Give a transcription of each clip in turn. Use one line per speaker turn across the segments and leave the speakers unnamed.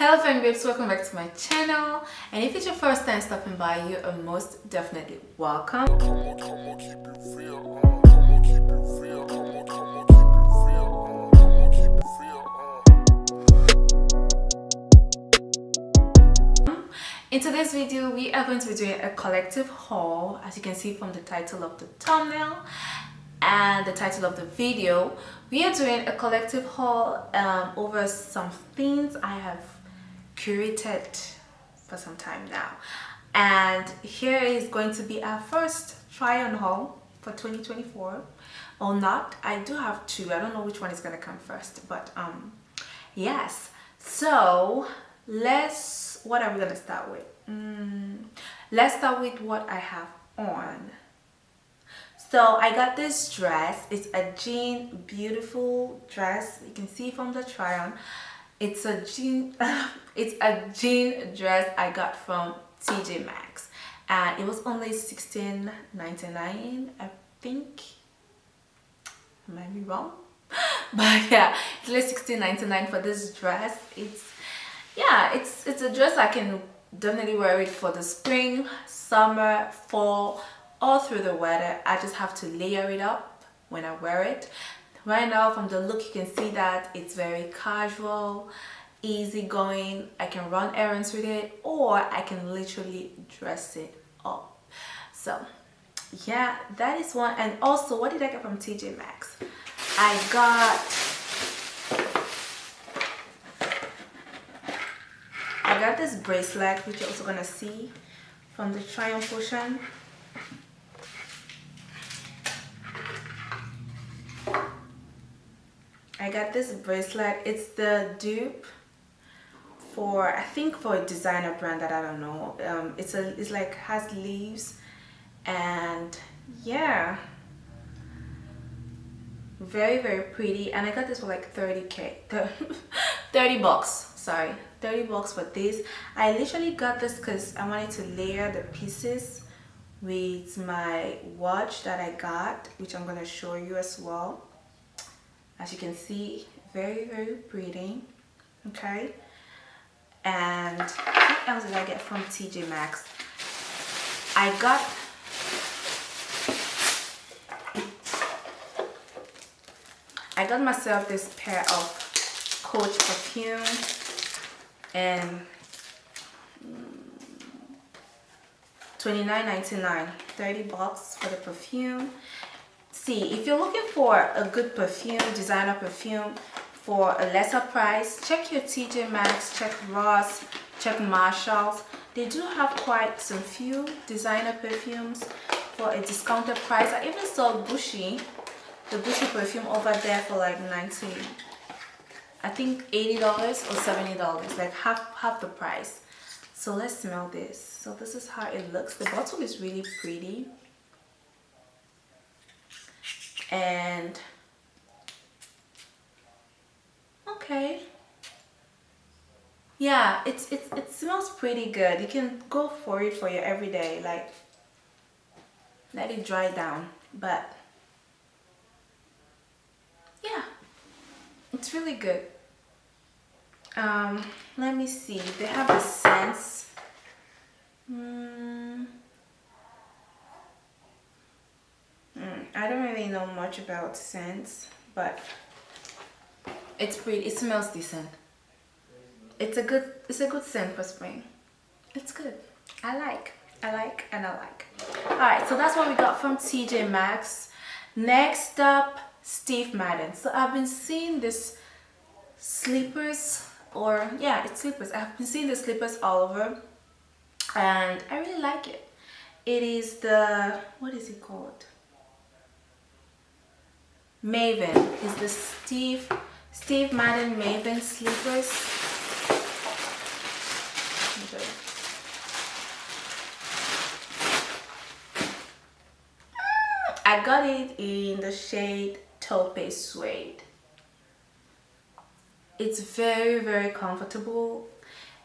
Hello friends, welcome back to my channel, and if it's your first time stopping by, you are most definitely welcome. In today's video, we are going to be doing a collective haul, as you can see from the title of the thumbnail and the title of the video. We are doing a collective haul over some things I have curated for some time now, and here is going to be our first try on haul for 2024 or not. I do have two. I don't know which one is going to come first, but yes. So what are we going to start with? Let's start with what I have on. So I got this dress. It's a jean, beautiful dress. You can see from the try on. It's a jean dress I got from TJ Maxx, and it was only $16.99, I think. I might be wrong, but yeah, it's only $16.99 for this dress. It's a dress I can definitely wear it for the spring, summer, fall, all through the weather. I just have to layer it up when I wear it. Right now, from the look, you can see that it's very casual, easy going. I can run errands with it, or I can literally dress it up. So yeah, that is one. And also, what did I get from TJ Maxx? I got this bracelet, which you're also gonna see from the try on portion. I got this bracelet. It's the dupe for, I think, for a designer brand that I don't know. It's like has leaves, and yeah, very pretty. And I got this for like 30 bucks. Sorry, 30 bucks for this. I literally got this because I wanted to layer the pieces with my watch that I got, which I'm gonna show you as well. As you can see, very pretty. Okay. And what else did I get from TJ Maxx? I got myself this pair of Coach perfume, and $29.99, 30 bucks for the perfume. See, if you're looking for a good perfume, designer perfume for a lesser price, check your TJ Maxx, check Ross, check Marshalls. They do have quite some few designer perfumes for a discounted price. I even saw the Gucci perfume over there for like $80 or $70, like half the price. So let's smell this. So this is how it looks. The bottle is really pretty. And okay, yeah, it smells pretty good. You can go for it for your everyday, like let it dry down. But yeah, it's really good. Let me see, they have the scents. I don't really know much about scents, but it's pretty. It smells decent. It's a good scent for spring. It's good. I like. Alright, so that's what we got from TJ Maxx. Next up, Steve Madden. So I've been seeing this slippers, or yeah, it's slippers. I've been seeing the slippers all over, and I really like it. It is the, what is it called? Maven. Is the Steve Madden Maven slippers. Okay. I got it in the shade Taupe Suede. It's very comfortable,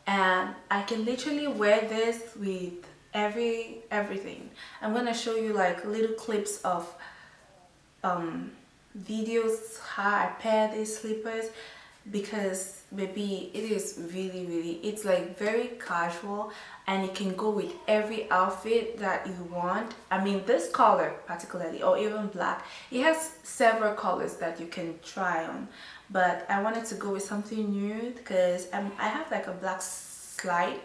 and I can literally wear this with everything. I'm gonna show you like little clips of videos how I pair these slippers. because maybe it is really, it's like very casual and it can go with every outfit that you want. I mean, this color particularly, or even black, it has several colors that you can try on, but I wanted to go with something new because I have like a black slide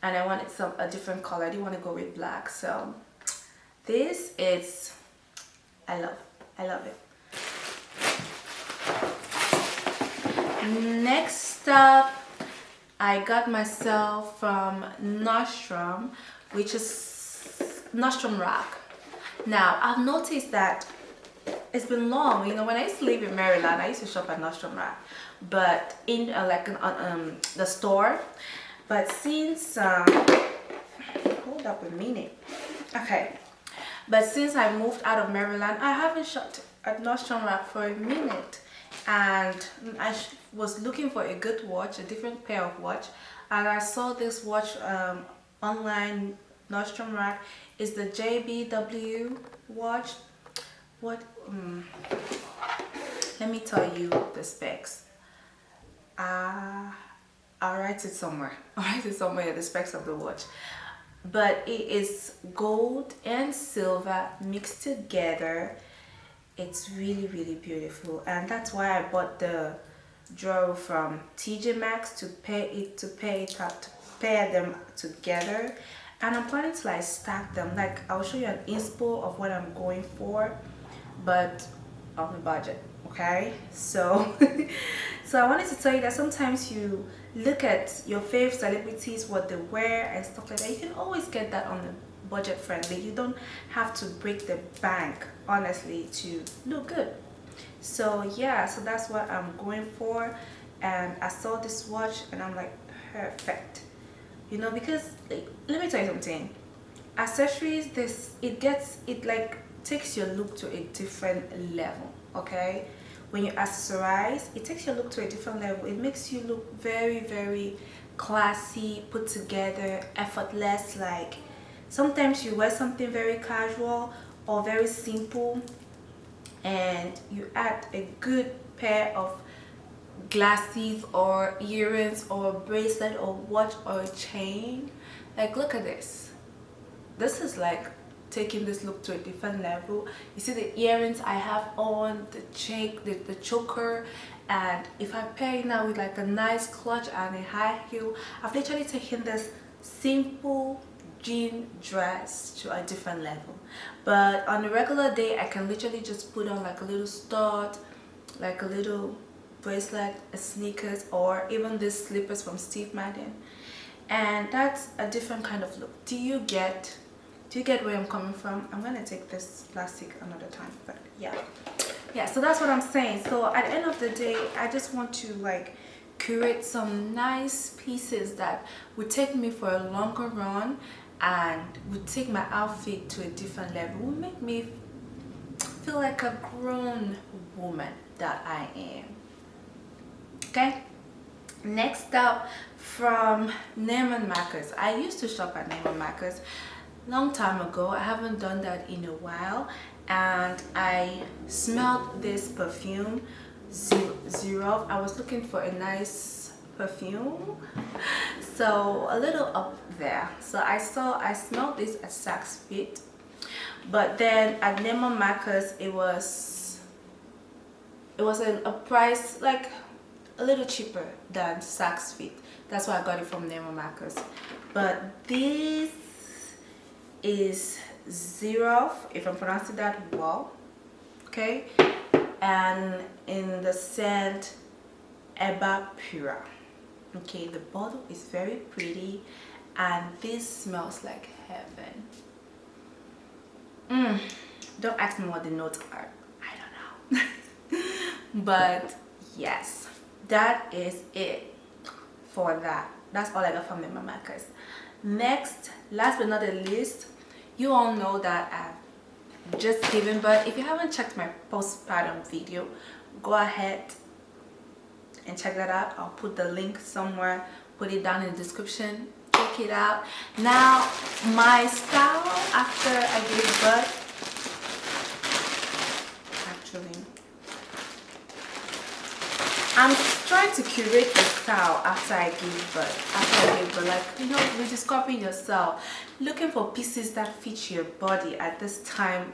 and I wanted a different color. I didn't want to go with black, so this is, I love it. Next up, I got myself from Nordstrom, which is Nordstrom Rack. Now, I've noticed that it's been long. You know, when I used to live in Maryland, I used to shop at Nordstrom Rack, but in the store. But since hold up a minute, okay. But since I moved out of Maryland, I haven't shopped at Nordstrom Rack for a minute. And I was looking for a good watch, a different pair of watch, and I saw this watch online. Nordstrom Rack is the JBW watch. What let me tell you the specs. I'll write it somewhere. The specs of the watch. But it is gold and silver mixed together. It's really beautiful, and that's why I bought the drawer from TJ Maxx to pair them together. And I'm planning to like stack them. Like, I'll show you an inspo of what I'm going for, but on a budget, okay? So so I wanted to tell you that sometimes you look at your favorite celebrities, what they wear and stuff like that. You can always get that on the budget friendly. You don't have to break the bank, honestly, to look good. So yeah, so that's what I'm going for. And I saw this watch and I'm like, perfect. You know, because like, let me tell you something. Accessories, it like takes your look to a different level, okay? When you accessorize, it takes your look to a different level. It makes you look very classy, put together, effortless. Like, sometimes you wear something very casual or very simple and you add a good pair of glasses or earrings or bracelet or watch or chain. Like, look at this. This is like taking this look to a different level. You see the earrings I have on, the chain, the choker, and if I pair it now with like a nice clutch and a high heel, I've literally taken this simple jean dress to a different level. But on a regular day, I can literally just put on like a little stud, like a little bracelet, a sneakers, or even these slippers from Steve Madden, and that's a different kind of look. Do you get where I'm coming from? I'm gonna take this plastic another time, but yeah, so that's what I'm saying. So at the end of the day, I just want to like curate some nice pieces that would take me for a longer run and would take my outfit to a different level, would make me feel like a grown woman that I am. Okay, next up, from Neiman Marcus. I used to shop at Neiman Marcus long time ago. I haven't done that in a while, and I smelled this perfume, Zero. I was looking for a nice perfume, so a little up there. So I smelled this at Saks Fifth, but then at Neiman Marcus it was a price like a little cheaper than Saks Fifth. That's why I got it from Neiman Marcus. But this is Zero, if I'm pronouncing that well, okay, and in the scent Eba Pura. Okay, the bottle is very pretty and this smells like heaven. Don't ask me what the notes are, I don't know. But yes, that is it for that. That's all I got from Neiman Marcus. Next, last but not the least, you all know that I've just given birth. If you haven't checked my postpartum video, go ahead and check that out. I'll put the link somewhere, put it down in the description. Check it out. Now, my style after I gave birth, I'm trying to curate the style after I give birth. Like, you know, rediscovering yourself, looking for pieces that fit your body at this time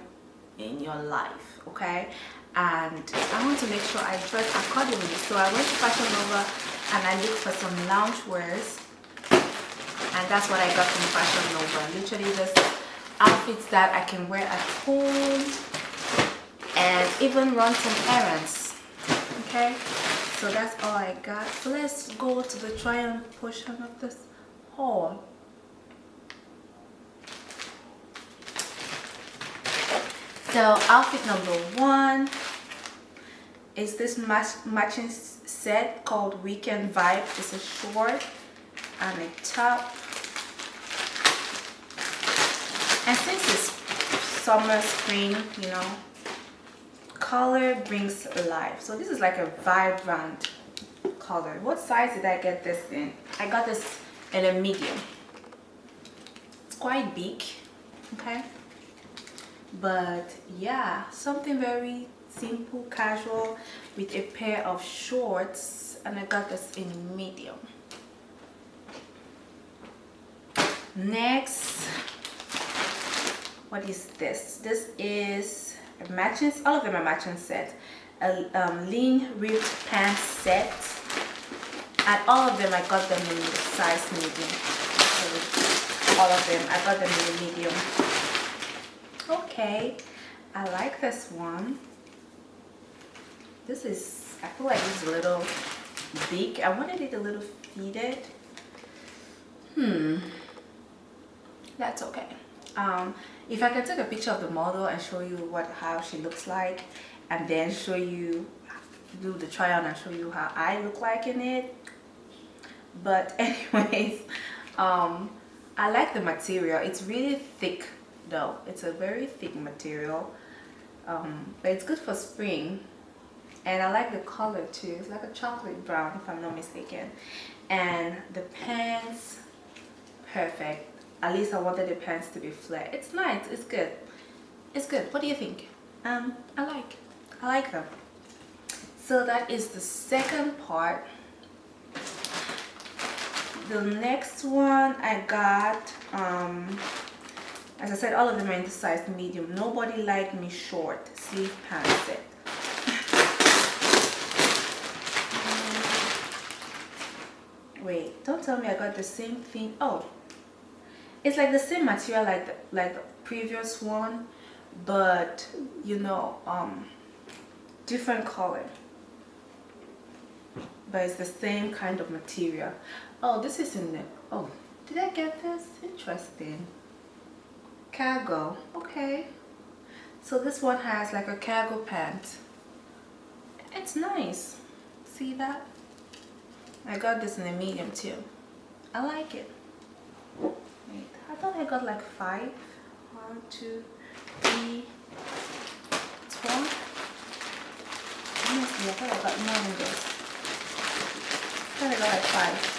in your life, okay? And I want to make sure I dress accordingly. So I went to Fashion Nova and I looked for some lounge wears, and that's what I got from Fashion Nova. Literally just outfits that I can wear at home and even run some errands, okay? So that's all I got. So let's go to the try-on portion of this haul. So outfit number 1 is this matching set called Weekend Vibe. It's a short and a top. And since it's summer, spring, you know, color brings life. So this is like a vibrant color. What size did I get this in? I got this in a medium. It's quite big, okay? But yeah, something very simple, casual with a pair of shorts, and I got this in medium. Next, what is this? This is a matching, all of them are matching set. A lean ripped pants set, and all of them I got them in the size medium. So all of them I got them in the medium. Okay, I like this one. This is, I feel like it's a little big. I wanted it a little fitted. That's okay. If I can take a picture of the model and show you how she looks like, and then show you, do the try on and show you how I look like in it. But anyways, I like the material. It's really thick though. It's a very thick material, but it's good for spring. And I like the color too. It's like a chocolate brown if I'm not mistaken. And the pants, perfect. At least I wanted the pants to be flat. It's nice. It's good. It's good. What do you think? I like them. So that is the second part. The next one I got, as I said, all of them are in the size medium. Nobody Like Me short sleeve pants set. Wait, don't tell me I got the same thing. Oh, it's like the same material like the previous one, but you know, different color. But it's the same kind of material. Oh, this is in the, oh, did I get this? Interesting. Cargo. Okay. So this one has like a cargo pant. It's nice. See that? I got this in a medium too. I like it. Wait, I thought I got like 5. 1, 2, 3. It's 1. Honestly, I thought I got more than this. I thought I got like 5.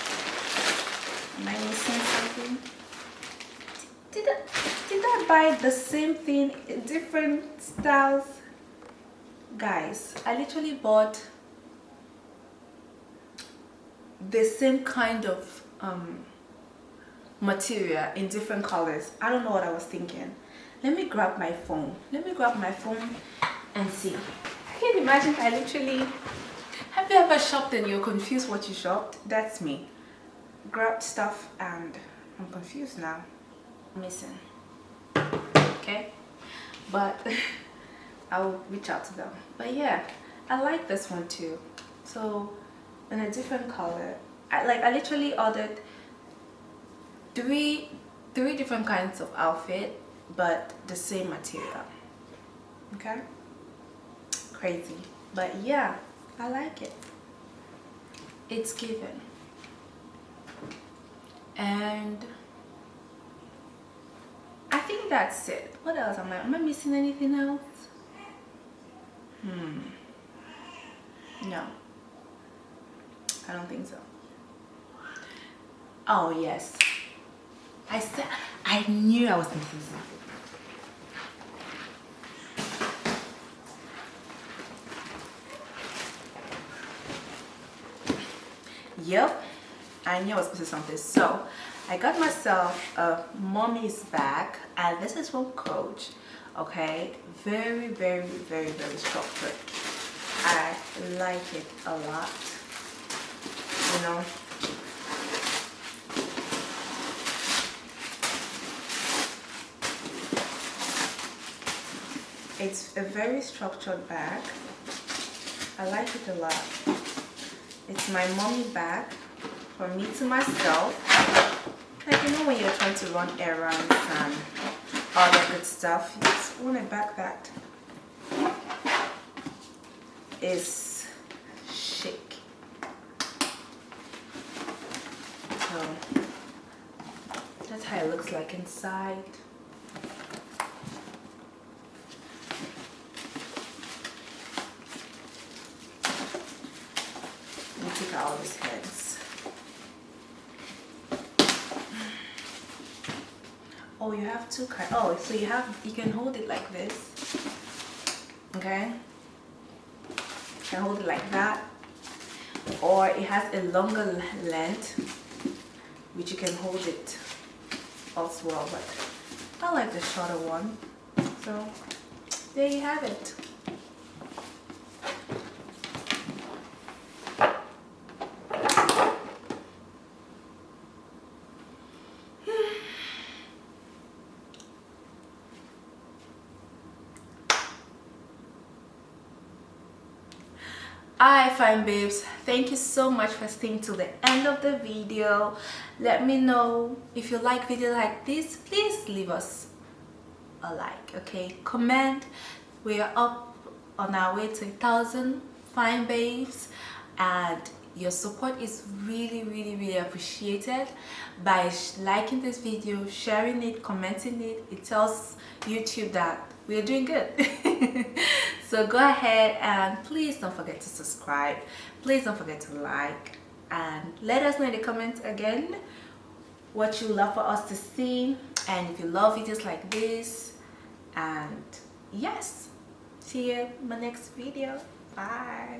Am I missing something? Did I buy the same thing in different styles? Guys, I literally bought the same kind of material in different colors. I don't know what I was thinking. Let me grab my phone. And see. I can imagine I literally... Have you ever shopped and you're confused what you shopped? That's me. Grabbed stuff and I'm confused now. I'm missing. Okay? But I'll reach out to them. But yeah, I like this one too. So in a different color. I literally ordered three different kinds of outfit, but the same material. Okay? Crazy. But yeah, I like it. It's given. And I think that's it. What else am I missing anything else? No. I don't think so. Oh yes. I knew I was missing something. Yep, I knew I was missing something. So I got myself a mommy's bag, and this is from Coach. Okay, very structured. I like it a lot, you know. It's a very structured bag. I like it a lot. It's my mommy bag from me to myself. Like, you know, when you're trying to run errands and all that good stuff, you just want a bag that is chic. So that's how it looks like inside. Take out all these heads. Oh, you have two kinds. Oh, so you can hold it like this. Okay, you can hold it like that, or it has a longer length which you can hold it as well, but I like the shorter one. So there you have it. Alright, fine babes, thank you so much for staying till the end of the video. Let me know if you like videos like this. Please leave us a like, okay? Comment. We are up on our way to 1,000 fine babes, and your support is really appreciated. By liking this video, sharing it, commenting it, it tells YouTube that we're doing good. So go ahead and please don't forget to subscribe. Please don't forget to like, and let us know in the comments again what you love for us to see, and if you love videos like this. And yes, see you in my next video. Bye.